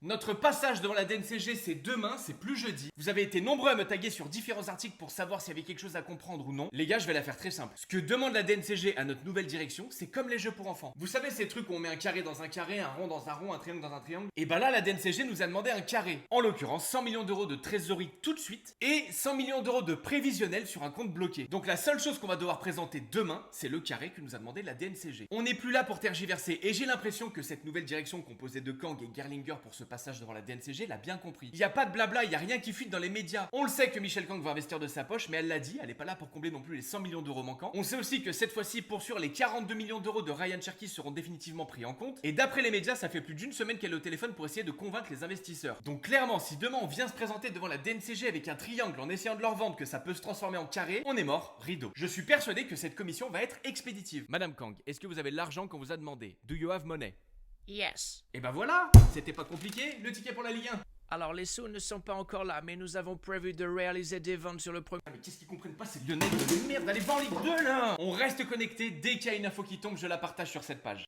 Notre passage devant la DNCG, c'est demain, c'est plus jeudi. Vous avez été nombreux à me taguer sur différents articles pour savoir s'il y avait quelque chose à comprendre ou non. Les gars, je vais la faire très simple. Ce que demande la DNCG à notre nouvelle direction, c'est comme les jeux pour enfants. Vous savez ces trucs où on met un carré dans un carré, un rond dans un rond, un triangle dans un triangle? Et bah là, la DNCG nous a demandé un carré. En l'occurrence, 100 millions d'euros de trésorerie tout de suite et 100 millions d'euros de prévisionnel sur un compte bloqué. Donc la seule chose qu'on va devoir présenter demain, c'est le carré que nous a demandé la DNCG. On n'est plus là pour tergiverser et j'ai l'impression que cette nouvelle direction composée de Kang et Gerlinger pour ce passage devant la DNCG l'a bien compris. Il n'y a pas de blabla, il n'y a rien qui fuite dans les médias. On le sait que Michel Kang va investir de sa poche, mais elle l'a dit, elle n'est pas là pour combler non plus les 100 millions d'euros manquants. On sait aussi que cette fois-ci, pour sûr, les 42 millions d'euros de Ryan Cherky seront définitivement pris en compte. Et d'après les médias, ça fait plus d'une semaine qu'elle est au téléphone pour essayer de convaincre les investisseurs. Donc clairement, si demain on vient se présenter devant la DNCG avec un triangle en essayant de leur vendre que ça peut se transformer en carré, on est mort, rideau. Je suis persuadé que cette commission va être expéditive. Madame Kang, est-ce que vous avez l'argent qu'on vous a demandé? Do you have money? Yes. Et ben voilà, c'était pas compliqué, le ticket pour la Ligue 1. Alors les sous ne sont pas encore là, mais nous avons prévu de réaliser des ventes sur le premier... Ah mais qu'est-ce qu'ils comprennent pas ces Lyonnais de merde, allez voir en Ligue 2 là. On reste connecté, dès qu'il y a une info qui tombe, je la partage sur cette page.